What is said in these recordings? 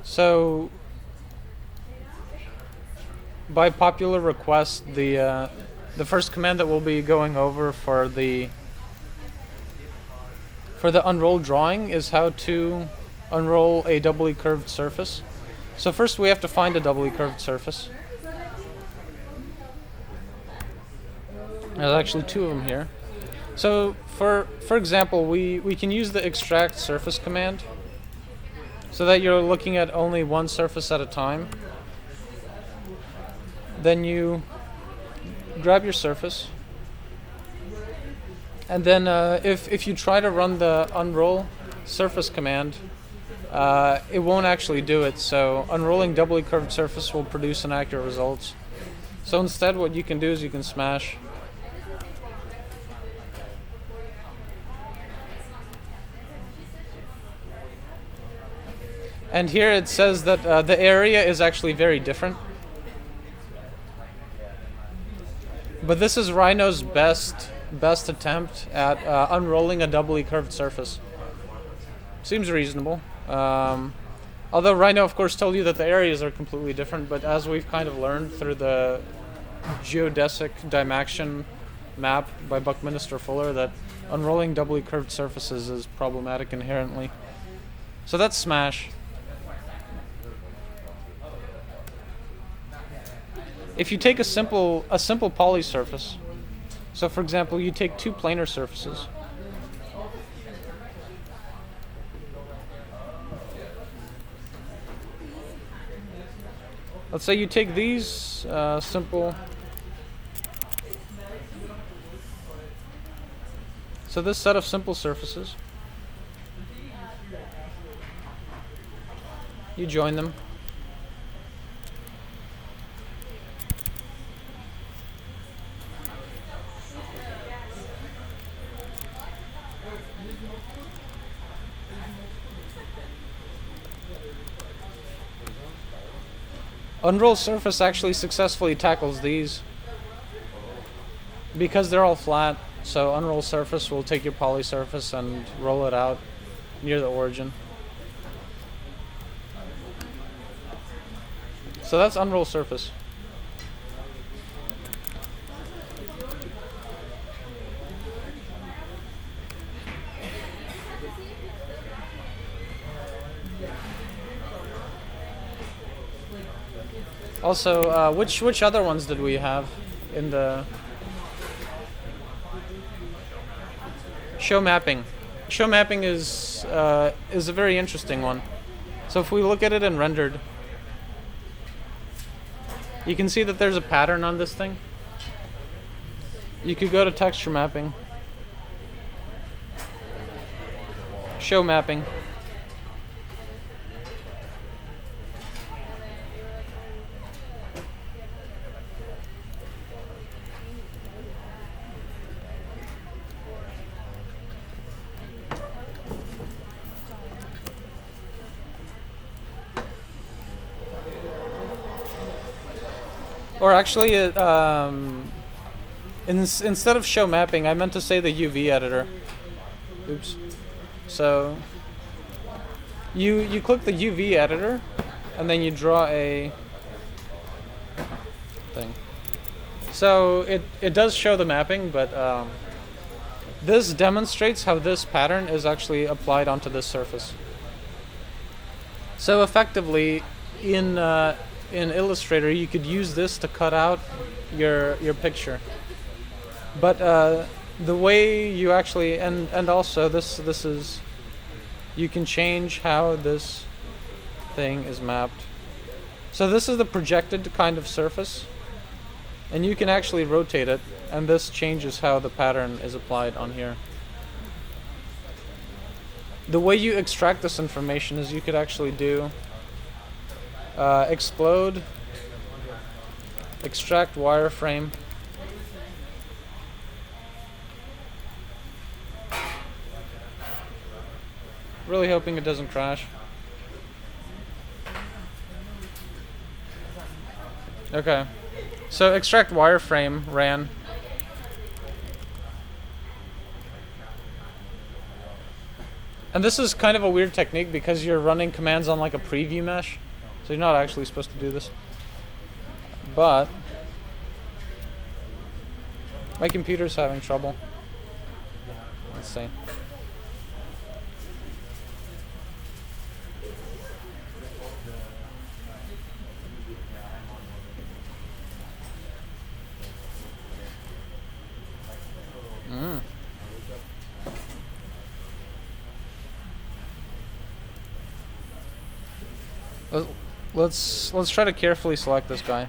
So, by popular request, the first command that we'll be going over for the unrolled drawing is how to unroll a doubly curved surface. So first we have to find a doubly curved surface. There's actually two of them here. So for example, we can use the ExtractSurface command so that you're looking at only one surface at a time. Then you grab your surface, and then if you try to run the UnrollSrf command, it won't actually do it. So unrolling doubly curved surface will produce inaccurate results. So instead, what you can do is you can smash. And here it says that the area is actually very different. But this is Rhino's best attempt at unrolling a doubly curved surface. Seems reasonable. Although Rhino, of course, told you that the areas are completely different, but as we've kind of learned through the geodesic dimaction map by Buckminster Fuller, that unrolling doubly curved surfaces is problematic inherently. So that's smash. If you take a simple poly surface, so for example, you take two planar surfaces. Let's say you take these simple. So this set of simple surfaces, you join them. UnrollSrf actually successfully tackles these because they're all flat. So UnrollSrf will take your poly surface and roll it out near the origin. So that's UnrollSrf. Also, which other ones did we have in the show mapping? Show mapping is a very interesting one. So if we look at it in rendered, you can see that there's a pattern on this thing. You could go to texture mapping, show mapping. Or actually, instead of show mapping, I meant to say the UVEditor. Oops. So you click the UVEditor, and then you draw a thing. So it does show the mapping, but this demonstrates how this pattern is actually applied onto this surface. So effectively, in Illustrator, you could use this to cut out your picture. But the way you actually, and also this is, you can change how this thing is mapped. So this is the projected kind of surface, and you can actually rotate it, and this changes how the pattern is applied on here. The way you extract this information is you could actually do explode, ExtractWireframe, really hoping it doesn't crash. Okay, so ExtractWireframe ran. And this is kind of a weird technique because you're running commands on like a preview mesh. So you're not actually supposed to do this. But my computer's having trouble. Let's see. Let's try to carefully select this guy.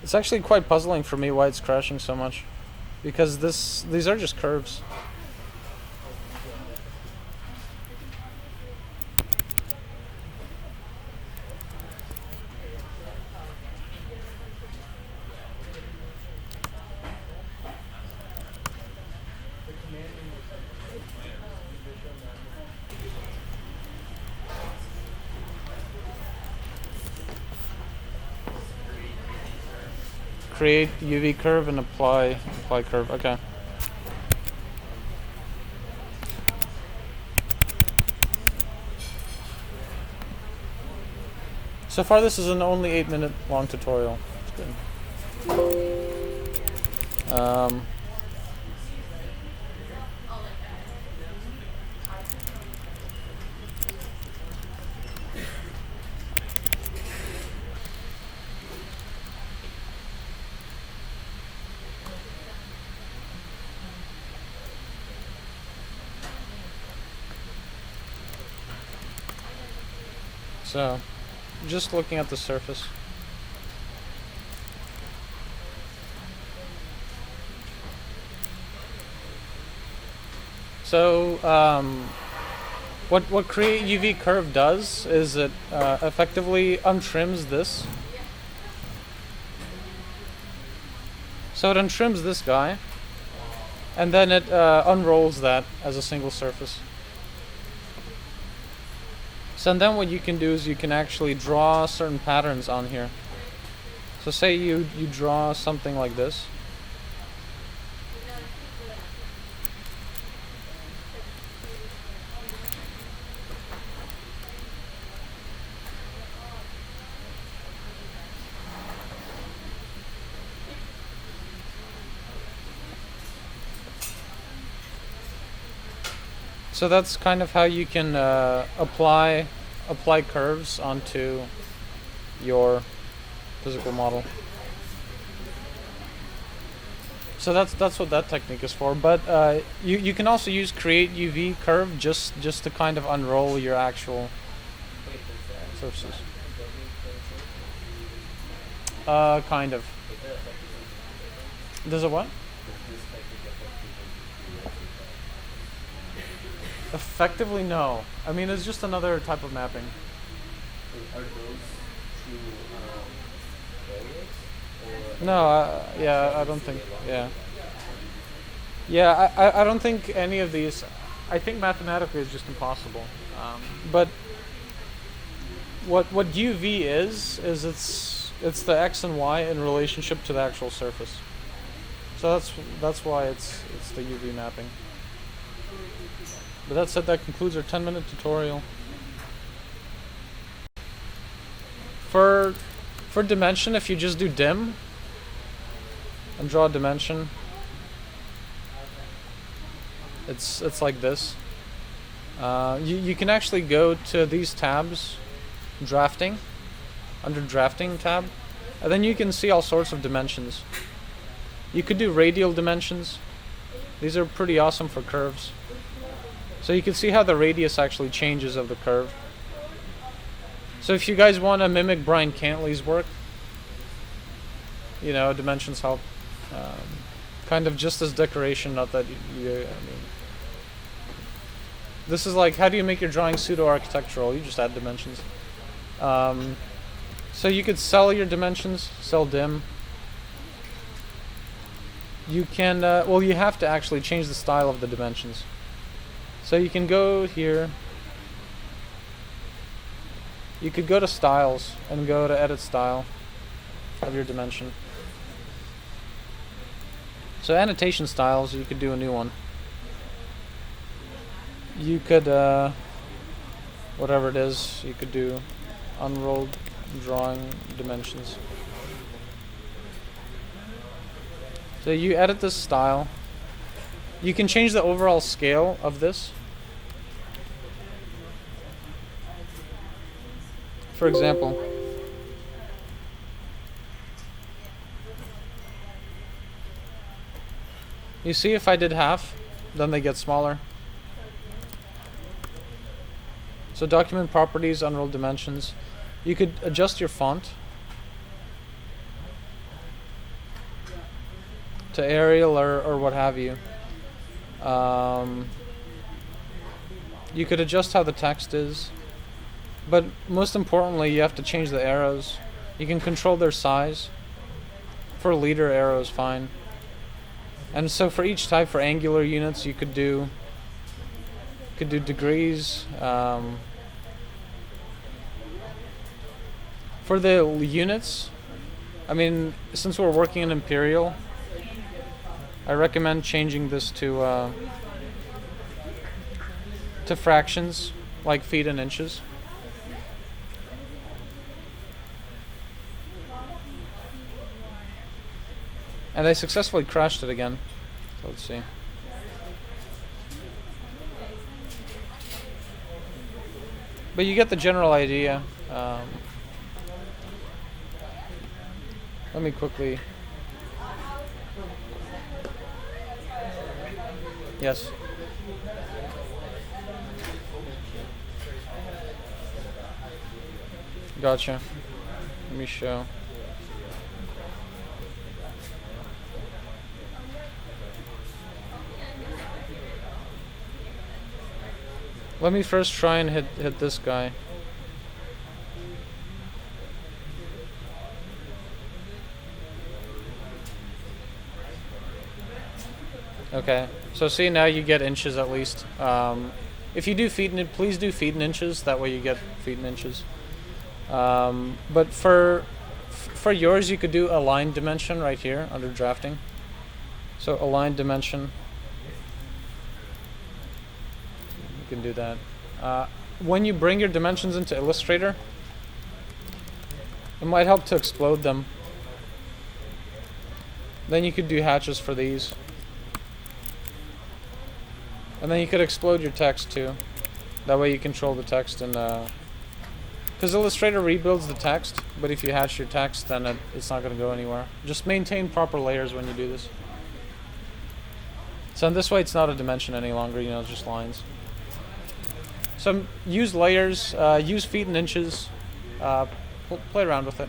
It's actually quite puzzling for me why it's crashing so much, because these are just curves. Create UV curve and apply curve. Okay. So far, this is an only 8-minute long tutorial. It's good. So, just looking at the surface. So, what CreateUVCrv does is it effectively untrims this. So it untrims this guy, and then it unrolls that as a single surface. So then what you can do is you can actually draw certain patterns on here. So say you draw something like this. So that's kind of how you can apply curves onto your physical model. So that's what that technique is for. But you can also use CreateUVCrv just to kind of unroll your actual surfaces. Kind of. Does it what? Effectively, no. I mean, it's just another type of mapping. Are those two variants? No, yeah, I don't think. Yeah. Yeah, I don't think any of these. I think mathematically it's just impossible. But what UV is it's the X and Y in relationship to the actual surface. So that's why it's the UV mapping. But that said, that concludes our 10-minute tutorial. For dimension, if you just do dim and draw a dimension, it's like this. You can actually go to these tabs, drafting, under drafting tab, and then you can see all sorts of dimensions. You could do radial dimensions. These are pretty awesome for curves. So you can see how the radius actually changes of the curve. So if you guys want to mimic Brian Cantley's work, you know, dimensions help kind of just as decoration, not that I mean, this is like, how do you make your drawing pseudo-architectural? You just add dimensions. So you could sell your dimensions, sell dim. You can, well, you have to actually change the style of the dimensions. So you can go here. You could go to styles and go to edit style of your dimension. So annotation styles, you could do a new one. You could, whatever it is, you could do unrolled drawing dimensions. So you edit this style. You can change the overall scale of this. For example, you see if I did half, then they get smaller. So document properties, unrolled dimensions. You could adjust your font to Arial or what have you. You could adjust how the text is. But most importantly, you have to change the arrows. You can control their size. For leader, arrow is fine. And so for each type, for angular units, you could do degrees. For the units, I mean, since we're working in imperial, I recommend changing this to fractions, like feet and inches. And I successfully crashed it again. So let's see. But you get the general idea. Let me quickly. Yes. Gotcha. Let me show. Let me first try and hit this guy. Okay, so see, now you get inches at least. If you do feet, please do feet and inches. That way you get feet and inches. But for yours, you could do a line dimension right here under drafting. So align dimension. You can do that. When you bring your dimensions into Illustrator, it might help to explode them. Then you could do hatches for these. And then you could explode your text too. That way you control the text and because Illustrator rebuilds the text, but if you hatch your text, then it's not going to go anywhere. Just maintain proper layers when you do this. So in this way, it's not a dimension any longer. You know, it's just lines. So use layers, use feet and inches, play around with it.